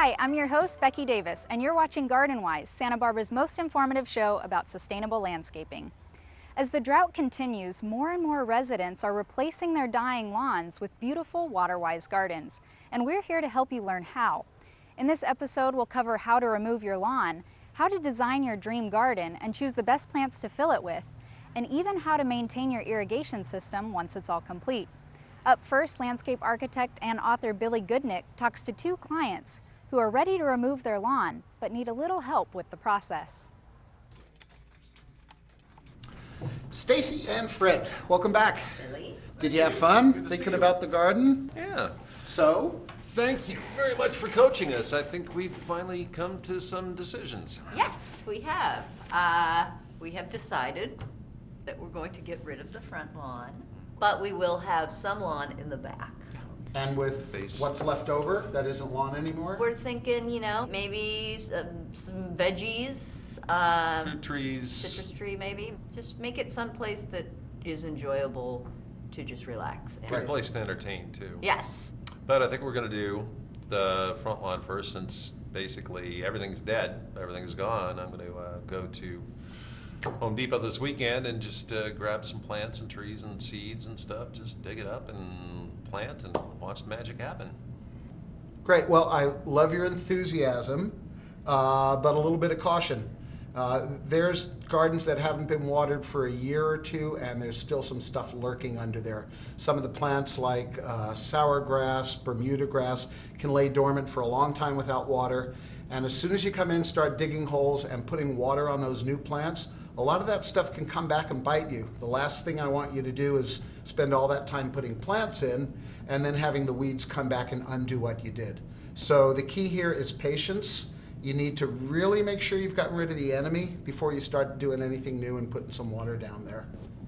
Hi, I'm your host, Becky Davis, and you're watching Garden Wise, Santa Barbara's most informative show about sustainable landscaping. As the drought continues, more and more residents are replacing their dying lawns with beautiful water-wise gardens, and we're here to help you learn how. In this episode, we'll cover how to remove your lawn, how to design your dream garden and choose the best plants to fill it with, and even how to maintain your irrigation system once it's all complete. Up first, landscape architect and author Billy Goodnick talks to two clients who are ready to remove their lawn, but need a little help with the process. Stacy and Fred, welcome back. Really? Did you have fun thinking about the garden? Yeah. So? Thank you very much for coaching us. I think we've finally come to some decisions. Yes, we have. We have decided that we're going to get rid of the front lawn, but we will have some lawn in the back. And with what's left over that isn't lawn anymore? We're thinking, maybe some veggies, Fruit trees. citrus tree maybe. Just make it someplace that is enjoyable to just relax in. Good place to entertain too. Yes. But I think we're gonna do the front lawn first, since basically everything's dead, everything's gone. I'm gonna go to Home Depot this weekend and just grab some plants and trees and seeds and stuff. Just dig it up and plant and watch the magic happen. Great, well, I love your enthusiasm, but a little bit of caution. There's gardens that haven't been watered for a year or two, and there's still some stuff lurking under there. Some of the plants like sour grass, Bermuda grass, can lay dormant for a long time without water. And as soon as you come in, start digging holes and putting water on those new plants, a lot of that stuff can come back and bite you. The last thing I want you to do is spend all that time putting plants in and then having the weeds come back and undo what you did. So the key here is patience. You need to really make sure you've gotten rid of the enemy before you start doing anything new and putting some water down there.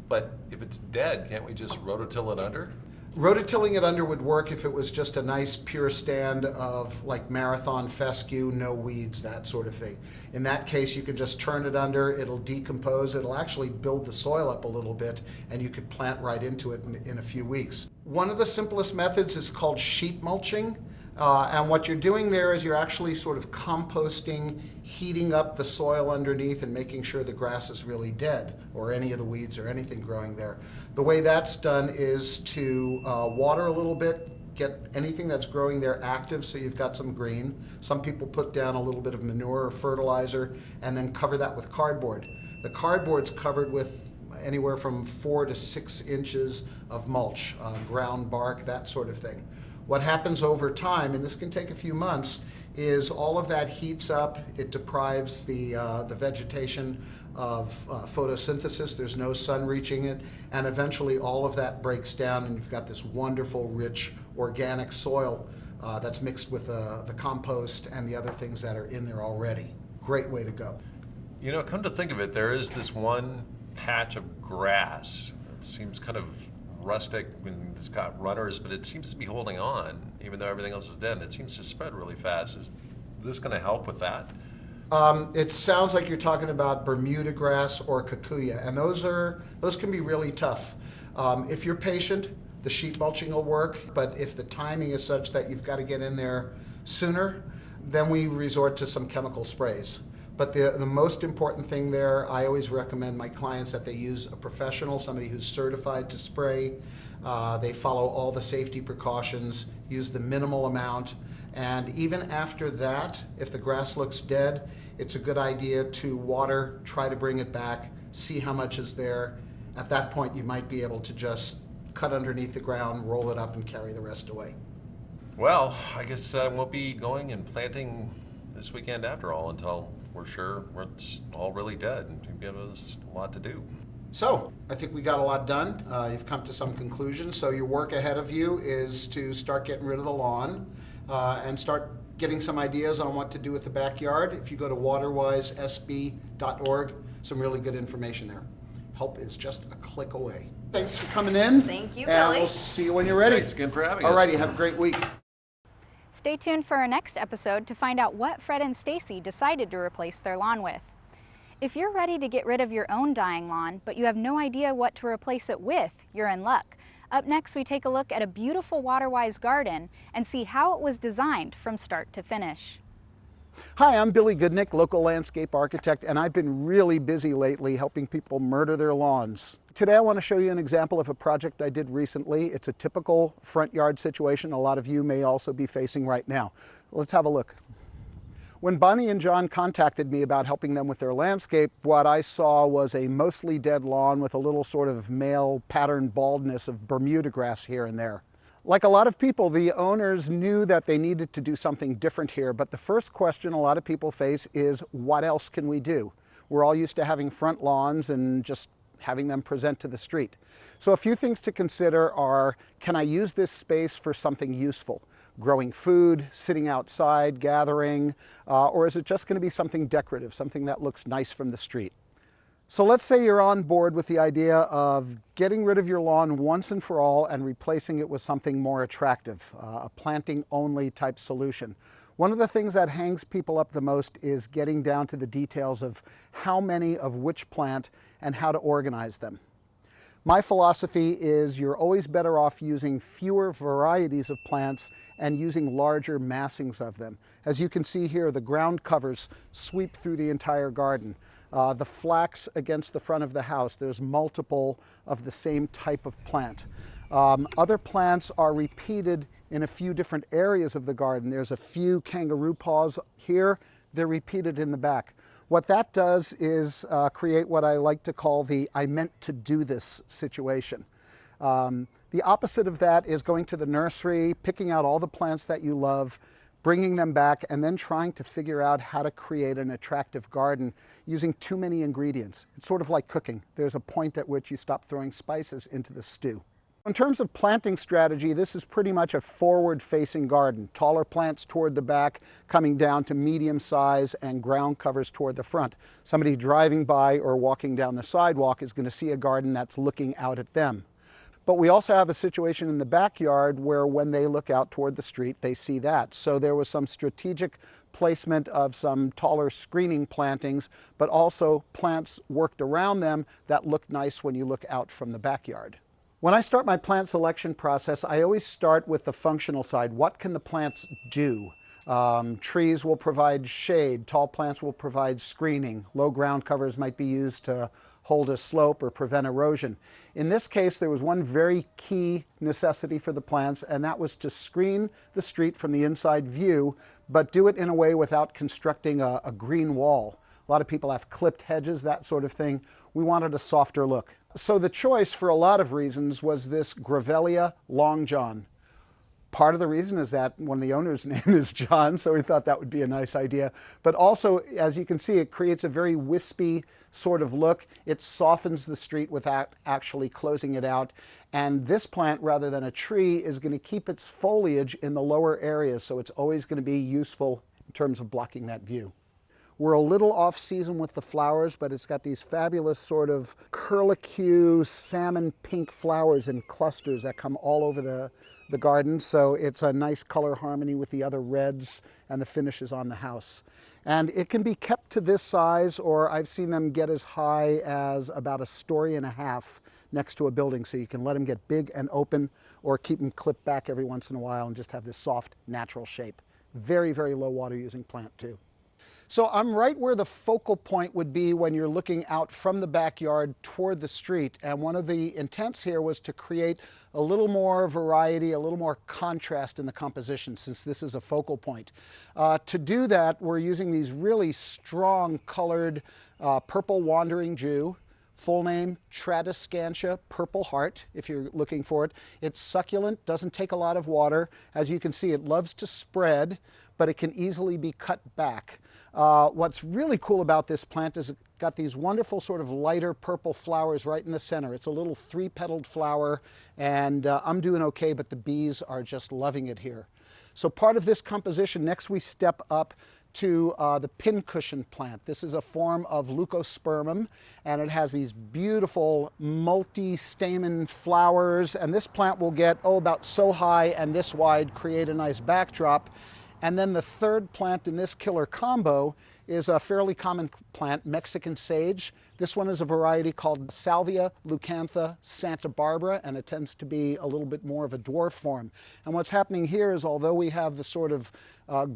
But if it's dead, can't we just rototill it under? Rototilling it under would work if it was just a nice pure stand of like marathon fescue, no weeds, that sort of thing. In that case, you can just turn it under, it'll decompose, it'll actually build the soil up a little bit, and you could plant right into it in a few weeks. One of the simplest methods is called sheet mulching. And what you're doing there is you're actually sort of composting, heating up the soil underneath and making sure the grass is really dead, or any of the weeds or anything growing there. The way that's done is to water a little bit, get anything that's growing there active so you've got some green. Some people put down a little bit of manure or fertilizer and then cover that with cardboard. The cardboard's covered with anywhere from 4 to 6 inches of mulch, ground bark, that sort of thing. What happens over time, and this can take a few months, is all of that heats up, it deprives the vegetation of photosynthesis, there's no sun reaching it, and eventually all of that breaks down and you've got this wonderful, rich, organic soil that's mixed with the compost and the other things that are in there already. Great way to go. You know, come to think of it, there is this one patch of grass. It seems kind of rustic and it's got runners, but it seems to be holding on, even though everything else is dead, and it seems to spread really fast. Is this going to help with that? It sounds like you're talking about Bermuda grass or kikuya, and those can be really tough. If you're patient, the sheet mulching will work, but if the timing is such that you've got to get in there sooner, then we resort to some chemical sprays. But the most important thing there, I always recommend my clients that they use a professional, somebody who's certified to spray. They follow all the safety precautions, use the minimal amount, and even after that, if the grass looks dead, it's a good idea to water, try to bring it back, see how much is there. At that point, you might be able to just cut underneath the ground, roll it up, and carry the rest away. Well, I guess we'll be going and planting this weekend after all, until we're sure it's all really dead and you give us a lot to do. So, I think we got a lot done. You've come to some conclusions. So your work ahead of you is to start getting rid of the lawn and start getting some ideas on what to do with the backyard. If you go to waterwisesb.org, some really good information there. Help is just a click away. Thanks for coming in. Thank you, and Kelly. we'll see you when you're ready. Thanks again for having us. Alrighty, have a great week. Stay tuned for our next episode to find out what Fred and Stacy decided to replace their lawn with. If you're ready to get rid of your own dying lawn, but you have no idea what to replace it with, you're in luck. Up next, we take a look at a beautiful water-wise garden and see how it was designed from start to finish. Hi, I'm Billy Goodnick, local landscape architect, and I've been really busy lately helping people murder their lawns. Today I want to show you an example of a project I did recently. It's a typical front yard situation a lot of you may also be facing right now. Let's have a look. When Bonnie and John contacted me about helping them with their landscape, what I saw was a mostly dead lawn with a little sort of male pattern baldness of Bermuda grass here and there. Like a lot of people, the owners knew that they needed to do something different here, but the first question a lot of people face is, what else can we do? We're all used to having front lawns and just having them present to the street. So a few things to consider are, can I use this space for something useful? Growing food, sitting outside, gathering, or is it just going to be something decorative, something that looks nice from the street? So let's say you're on board with the idea of getting rid of your lawn once and for all and replacing it with something more attractive, a planting-only type solution. One of the things that hangs people up the most is getting down to the details of how many of which plant and how to organize them. My philosophy is you're always better off using fewer varieties of plants and using larger massings of them. As you can see here, the ground covers sweep through the entire garden. The flax against the front of the house, there's multiple of the same type of plant. Other plants are repeated in a few different areas of the garden. There's a few kangaroo paws here, they're repeated in the back. What that does is create what I like to call the I meant to do this situation. The opposite of that is going to the nursery, picking out all the plants that you love, bringing them back, and then trying to figure out how to create an attractive garden using too many ingredients. It's sort of like cooking. There's a point at which you stop throwing spices into the stew. In terms of planting strategy, this is pretty much a forward-facing garden. Taller plants toward the back, coming down to medium size, and ground covers toward the front. Somebody driving by or walking down the sidewalk is going to see a garden that's looking out at them. But we also have a situation in the backyard where when they look out toward the street, they see that. So there was some strategic placement of some taller screening plantings, but also plants worked around them that look nice when you look out from the backyard. When I start my plant selection process, I always start with the functional side. What can the plants do? Trees will provide shade, tall plants will provide screening, low ground covers might be used to hold a slope or prevent erosion. In this case, there was one very key necessity for the plants, and that was to screen the street from the inside view, but do it in a way without constructing a green wall. A lot of people have clipped hedges, that sort of thing. We wanted a softer look. So the choice, for a lot of reasons, was this Grevillea Long John. Part of the reason is that one of the owners' name is John, so we thought that would be a nice idea. But also, as you can see, it creates a very wispy sort of look. It softens the street without actually closing it out. And this plant, rather than a tree, is going to keep its foliage in the lower areas, so it's always going to be useful in terms of blocking that view. We're a little off season with the flowers, but it's got these fabulous sort of curlicue salmon pink flowers in clusters that come all over the garden. So it's a nice color harmony with the other reds and the finishes on the house. And it can be kept to this size, or I've seen them get as high as about 1.5 stories next to a building. So you can let them get big and open, or keep them clipped back every once in a while and just have this soft, natural shape. Very, very low water using plant too. So I'm right where the focal point would be when you're looking out from the backyard toward the street. And one of the intents here was to create a little more variety, a little more contrast in the composition, since this is a focal point. To do that, we're using these really strong colored purple wandering Jew. Full name, Tradescantia Purple Heart, if you're looking for it. It's succulent, doesn't take a lot of water. As you can see, it loves to spread, but it can easily be cut back. What's really cool about this plant is it's got these wonderful sort of lighter purple flowers right in the center. It's a little 3-petaled flower, and I'm doing okay, but the bees are just loving it here. So part of this composition, next we step up to the pincushion plant. This is a form of leucospermum, and it has these beautiful multi-stamen flowers, and this plant will get, about so high and this wide, create a nice backdrop. And then the third plant in this killer combo is a fairly common plant, Mexican sage. This one is a variety called Salvia leucantha Santa Barbara, and it tends to be a little bit more of a dwarf form. And what's happening here is, although we have the sort of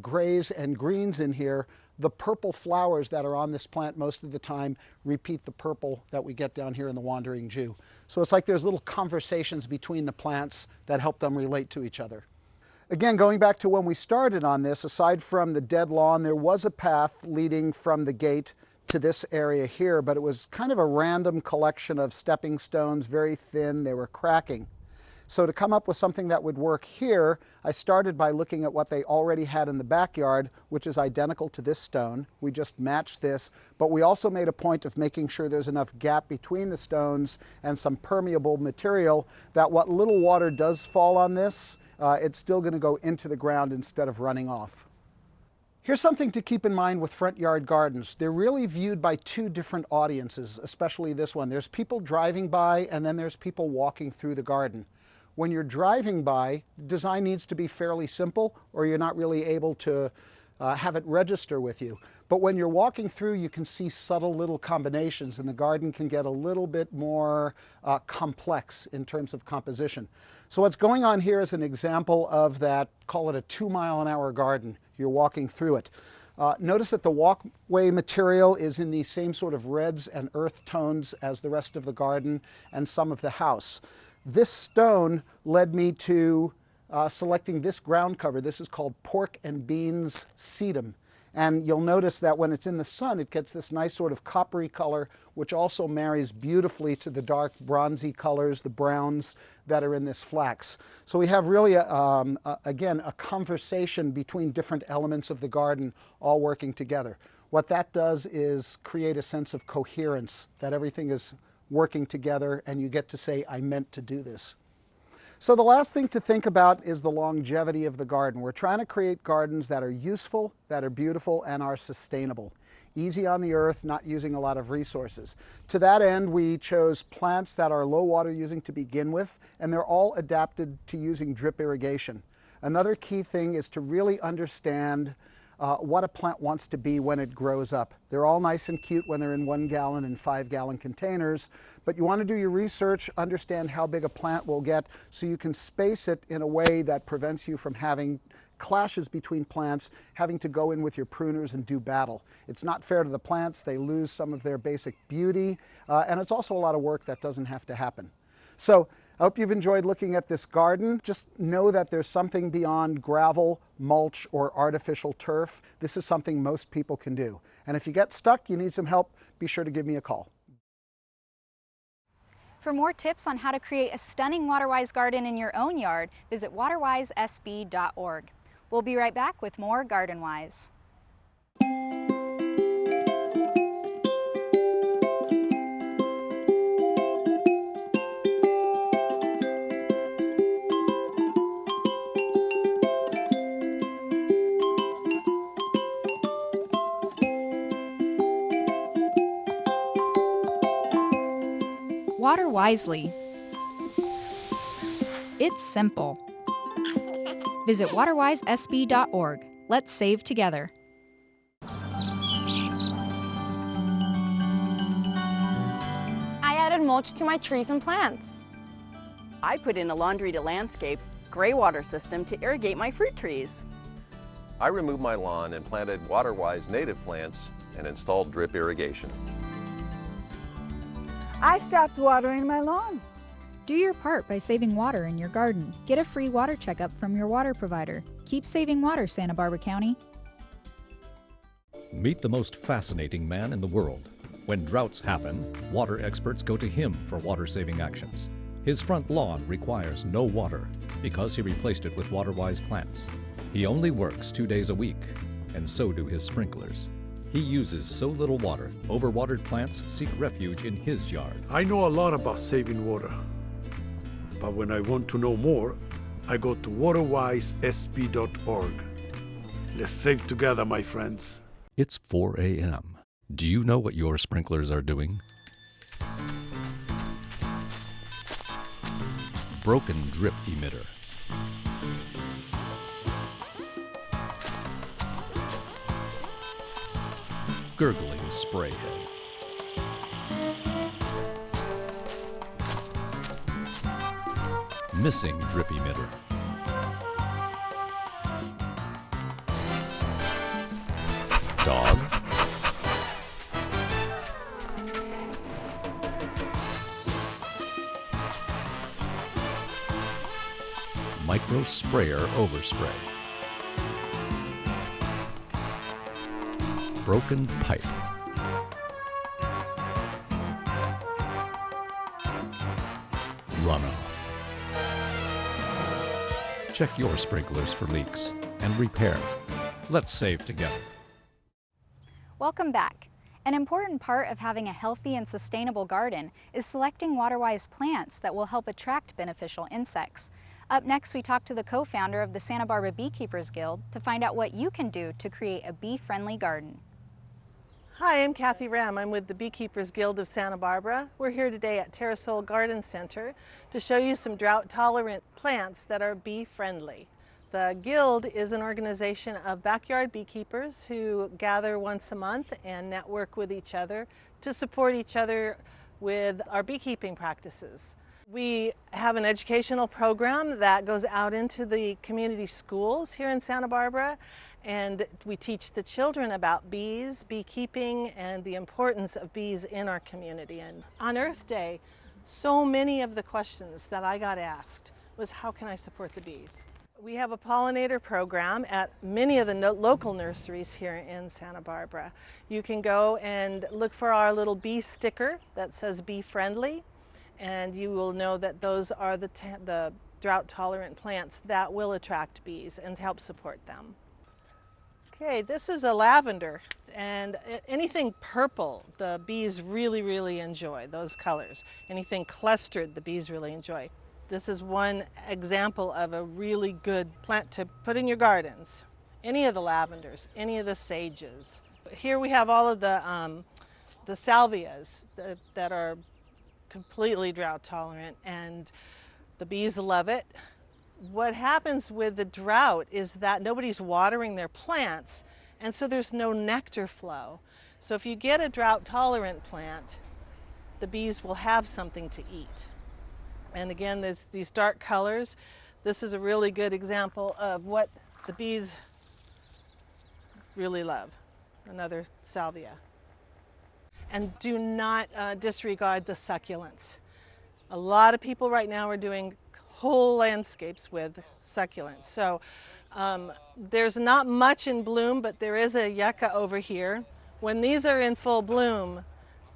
grays and greens in here, the purple flowers that are on this plant most of the time repeat the purple that we get down here in the Wandering Jew. So it's like there's little conversations between the plants that help them relate to each other. Again, going back to when we started on this, aside from the dead lawn, there was a path leading from the gate to this area here, but it was kind of a random collection of stepping stones, very thin, they were cracking. So to come up with something that would work here, I started by looking at what they already had in the backyard, which is identical to this stone. We just matched this, but we also made a point of making sure there's enough gap between the stones and some permeable material that what little water does fall on this, it's still going to go into the ground instead of running off. Here's something to keep in mind with front yard gardens. They're really viewed by two different audiences, especially this one. There's people driving by, and then there's people walking through the garden. When you're driving by, design needs to be fairly simple, or you're not really able to have it register with you. But when you're walking through, you can see subtle little combinations, and the garden can get a little bit more complex in terms of composition. So what's going on here is an example of that, call it a 2-mile-an-hour garden. You're walking through it. Notice that the walkway material is in the same sort of reds and earth tones as the rest of the garden and some of the house. This stone led me to selecting this ground cover. This is called pork and beans sedum. And you'll notice that when it's in the sun, it gets this nice sort of coppery color, which also marries beautifully to the dark bronzy colors, the browns that are in this flax. So we have really, again, a conversation between different elements of the garden all working together. What that does is create a sense of coherence, that everything is working together and you get to say, I meant to do this. So the last thing to think about is the longevity of the garden. We're trying to create gardens that are useful, that are beautiful, and are sustainable. Easy on the earth, not using a lot of resources. To that end, we chose plants that are low water using to begin with, and they're all adapted to using drip irrigation. Another key thing is to really understand what a plant wants to be when it grows up. They're all nice and cute when they're in 1-gallon and 5-gallon containers, but you want to do your research, understand how big a plant will get, so you can space it in a way that prevents you from having clashes between plants, having to go in with your pruners and do battle. It's not fair to the plants, they lose some of their basic beauty, and it's also a lot of work that doesn't have to happen. So I hope you've enjoyed looking at this garden. Just know that there's something beyond gravel, mulch, or artificial turf. This is something most people can do. And if you get stuck, you need some help, be sure to give me a call. For more tips on how to create a stunning WaterWise garden in your own yard, visit waterwisesb.org. We'll be right back with more GardenWise. Water wisely. It's simple. Visit waterwisesb.org. Let's save together. I added mulch to my trees and plants. I put in a laundry to landscape gray water system to irrigate my fruit trees. I removed my lawn and planted WaterWise native plants and installed drip irrigation. I stopped watering my lawn. Do your part by saving water in your garden. Get a free water checkup from your water provider. Keep saving water, Santa Barbara County. Meet the most fascinating man in the world. When droughts happen, water experts go to him for water-saving actions. His front lawn requires no water because he replaced it with WaterWise plants. He only works 2 days a week, and so do his sprinklers. He uses so little water, overwatered plants seek refuge in his yard. I know a lot about saving water, but when I want to know more, I go to waterwisesb.org. Let's save together, my friends. It's 4 a.m. Do you know what your sprinklers are doing? Broken drip emitter. gurgling spray head. Missing drip emitter. Dog. Micro sprayer overspray. Broken pipe. Runoff. Check your sprinklers for leaks and repair. Let's save together. Welcome back. An important part of having a healthy and sustainable garden is selecting water-wise plants that will help attract beneficial insects. Up next, we talk to the co-founder of the Santa Barbara Beekeepers Guild to find out what you can do to create a bee-friendly garden. Hi, I'm Kathy Ram. I'm with the Beekeepers Guild of Santa Barbara. We're here today at Terrasol Garden Center to show you some drought-tolerant plants that are bee-friendly. The Guild is an organization of backyard beekeepers who gather once a month and network with each other to support each other with our beekeeping practices. We have an educational program that goes out into the community schools here in Santa Barbara, and we teach the children about bees, beekeeping, and the importance of bees in our community. And on Earth Day, so many of the questions that I got asked was, how can I support the bees? We have a pollinator program at many of the local nurseries here in Santa Barbara. You can go and look for our little bee sticker that says Bee Friendly, and you will know that those are the drought-tolerant plants that will attract bees and help support them. Okay, this is a lavender, and anything purple the bees really enjoy, those colors. Anything clustered the bees really enjoy. This is one example of a really good plant to put in your gardens. Any of the lavenders, any of the sages. Here we have all of the salvias that are completely drought tolerant, and the bees love it. What happens with the drought is that nobody's watering their plants, and so there's no nectar flow. So if you get a drought tolerant plant, the bees will have something to eat. And again, there's these dark colors. This is a really good example of what the bees really love. Another salvia. And do not disregard the succulents. A lot of people right now are doing whole landscapes with succulents. So there's not much in bloom, but there is a yucca over here. When these are in full bloom,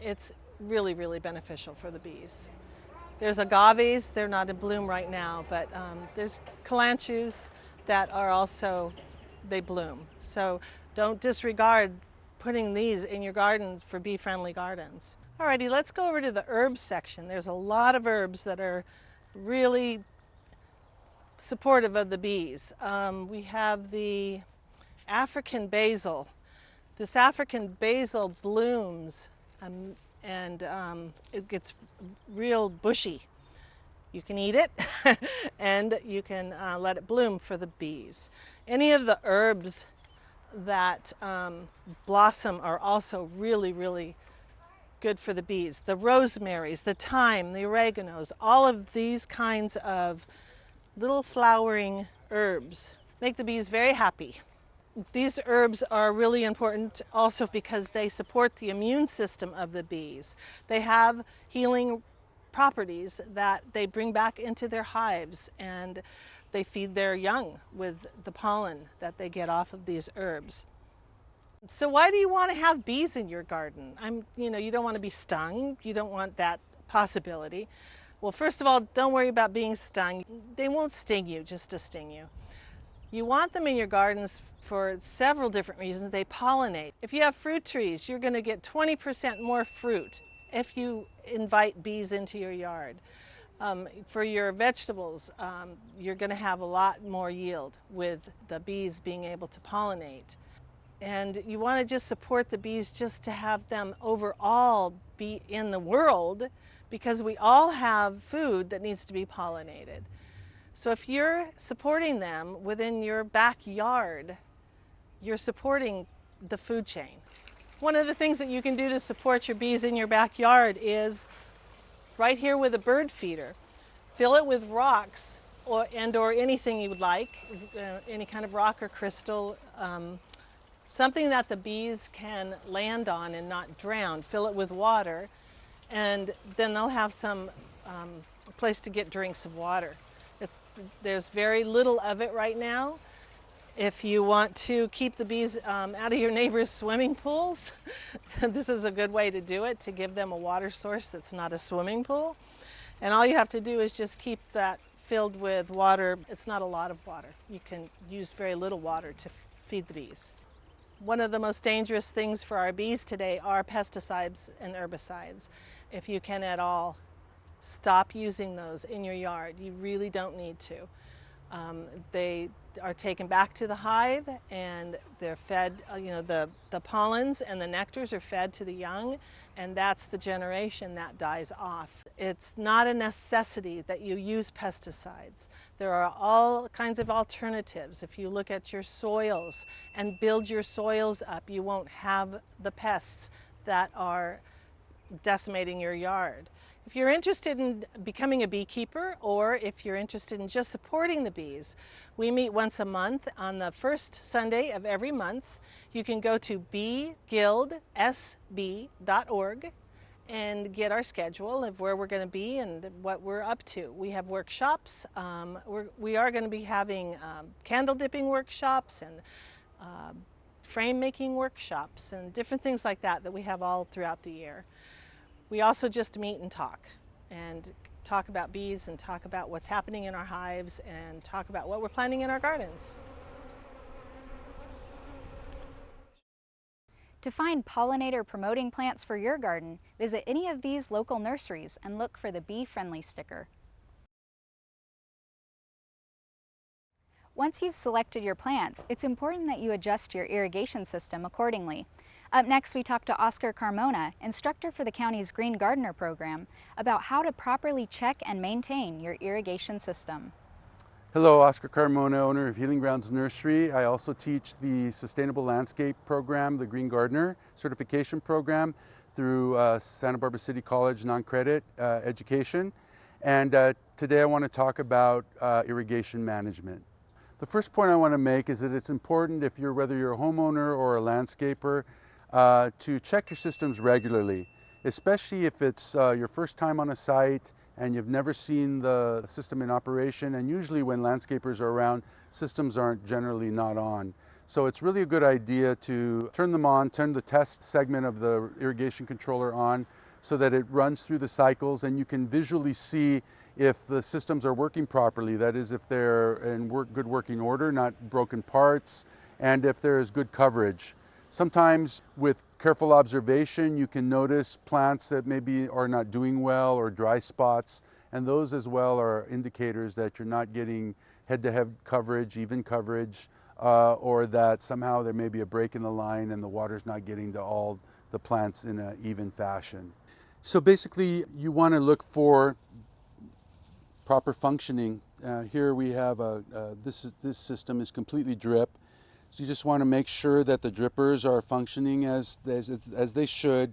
it's really beneficial for the bees. There's agaves, they're not in bloom right now, but there's calanchus that are also, they bloom. So don't disregard putting these in your gardens for bee-friendly gardens. Alrighty, let's go over to the herbs section. There's a lot of herbs that are really supportive of the bees. We have the African basil. This African basil blooms and it gets real bushy. You can eat it and you can let it bloom for the bees. Any of the herbs that blossom are also really good for the bees. The rosemaries, the thyme, the oreganos, all of these kinds of little flowering herbs make the bees very happy. These herbs are really important also because they support the immune system of the bees. They have healing properties that they bring back into their hives, and they feed their young with the pollen that they get off of these herbs. So why do you want to have bees in your garden? You don't want to be stung. You don't want that possibility. Well, first of all, don't worry about being stung. They won't sting you just to sting you. You want them in your gardens for several different reasons. They pollinate. If you have fruit trees, you're going to get 20% more fruit if you invite bees into your yard. For your vegetables, you're going to have a lot more yield with the bees being able to pollinate. And you want to just support the bees just to have them overall be in the world, because we all have food that needs to be pollinated. So if you're supporting them within your backyard, you're supporting the food chain. One of the things that you can do to support your bees in your backyard is right here with a bird feeder. Fill it with rocks or anything you would like, any kind of rock or crystal, something that the bees can land on and not drown. Fill it with water, and then they'll have some place to get drinks of water. There's very little of it right now. If you want to keep the bees out of your neighbor's swimming pools, this is a good way to do it, to give them a water source that's not a swimming pool. And all you have to do is just keep that filled with water. It's not a lot of water. You can use very little water to feed the bees. One of the most dangerous things for our bees today are pesticides and herbicides. If you can at all, stop using those in your yard. You really don't need to. They are taken back to the hive and they're fed, the pollens and the nectars are fed to the young, and that's the generation that dies off. It's not a necessity that you use pesticides. There are all kinds of alternatives. If you look at your soils and build your soils up, you won't have the pests that are decimating your yard. If you're interested in becoming a beekeeper, or if you're interested in just supporting the bees, we meet once a month on the first Sunday of every month. You can go to beeguildsb.org and get our schedule of where we're going to be and what we're up to. We have workshops. We are going to be having candle dipping workshops and frame making workshops and different things like that we have all throughout the year. We also just meet and talk about bees and talk about what's happening in our hives and talk about what we're planting in our gardens. To find pollinator promoting plants for your garden, visit any of these local nurseries and look for the bee-friendly sticker. Once you've selected your plants, it's important that you adjust your irrigation system accordingly. Up next, we talk to Oscar Carmona, instructor for the county's Green Gardener program, about how to properly check and maintain your irrigation system. Hello, Oscar Carmona, owner of Healing Grounds Nursery. I also teach the Sustainable Landscape program, the Green Gardener certification program through Santa Barbara City College non-credit education. And today I want to talk about irrigation management. The first point I want to make is that it's important, whether you're a homeowner or a landscaper, to check your systems regularly, especially if it's your first time on a site and you've never seen the system in operation. And usually when landscapers are around, systems aren't generally not on. So it's really a good idea to turn them on, turn the test segment of the irrigation controller on so that it runs through the cycles and you can visually see if the systems are working properly. That is, if they're in good working order, not broken parts, and if there is good coverage. Sometimes with careful observation, you can notice plants that maybe are not doing well or dry spots, and those as well are indicators that you're not getting head-to-head coverage, even coverage, or that somehow there may be a break in the line and the water's not getting to all the plants in an even fashion. So basically, you want to look for proper functioning. Here we have this system is completely drip. So you just want to make sure that the drippers are functioning as they should,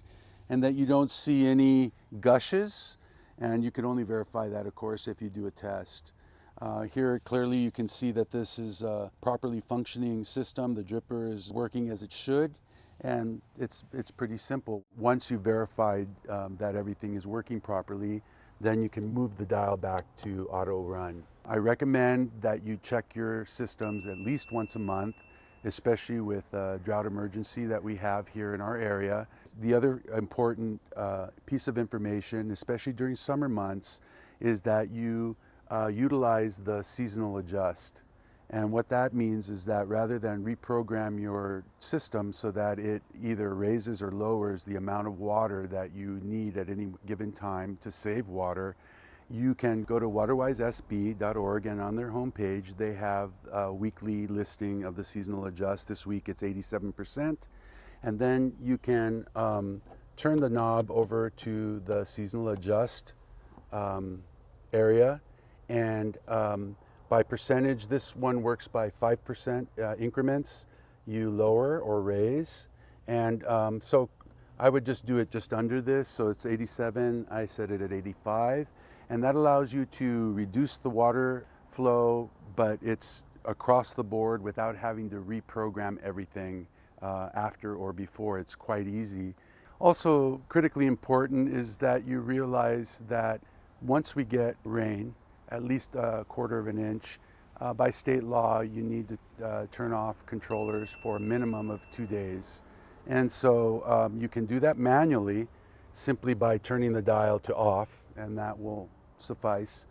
and that you don't see any gushes. And you can only verify that, of course, if you do a test. Here clearly you can see that this is a properly functioning system. The dripper is working as it should, and it's pretty simple. Once you've verified that everything is working properly, then you can move the dial back to auto run. I recommend that you check your systems at least once a month, especially with a drought emergency that we have here in our area. The other important piece of information, especially during summer months, is that you utilize the seasonal adjust. And what that means is that rather than reprogram your system so that it either raises or lowers the amount of water that you need at any given time to save water, you can go to waterwisesb.org, and on their homepage they have a weekly listing of the seasonal adjust. This week it's 87%. And then you can turn the knob over to the seasonal adjust area, and by percentage, this one works by 5% increments. You lower or raise, And so I would just do it just under this, so it's 87, I set it at 85, and that allows you to reduce the water flow, but it's across the board without having to reprogram everything after or before. It's quite easy. Also critically important is that you realize that once we get rain, at least a quarter of an inch, by state law you need to turn off controllers for a minimum of 2 days. And so you can do that manually simply by turning the dial to off, and that will suffice.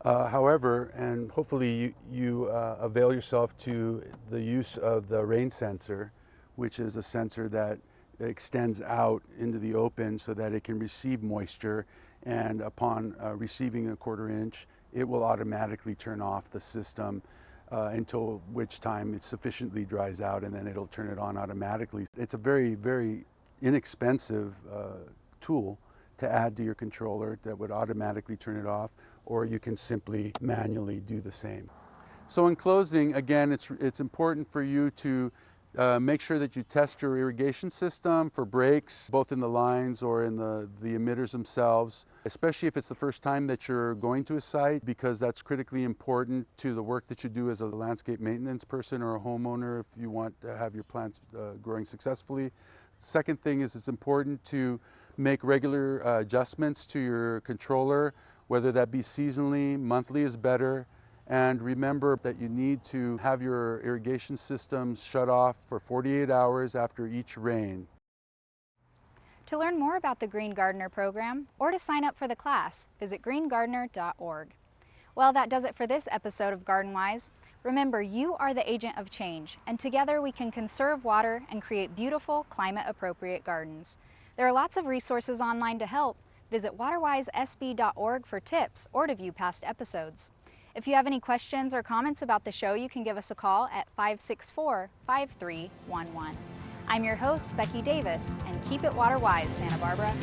However, and hopefully you avail yourself to the use of the rain sensor, which is a sensor that extends out into the open so that it can receive moisture, and upon receiving a quarter inch, it will automatically turn off the system until which time it sufficiently dries out, and then it'll turn it on automatically. It's a very, very inexpensive tool to add to your controller that would automatically turn it off, or you can simply manually do the same. So in closing, again, it's important for you to make sure that you test your irrigation system for breaks, both in the lines or in the emitters themselves, especially if it's the first time that you're going to a site, because that's critically important to the work that you do as a landscape maintenance person or a homeowner if you want to have your plants growing successfully. Second thing is it's important to make regular adjustments to your controller, whether that be seasonally, monthly is better. And remember that you need to have your irrigation systems shut off for 48 hours after each rain. To learn more about the Green Gardener program or to sign up for the class, visit greengardener.org. Well, that does it for this episode of Garden Wise. Remember, you are the agent of change, and together we can conserve water and create beautiful, climate-appropriate gardens. There are lots of resources online to help. Visit waterwisesb.org for tips or to view past episodes. If you have any questions or comments about the show, you can give us a call at 564-5311. I'm your host, Becky Davis, and keep it water wise, Santa Barbara.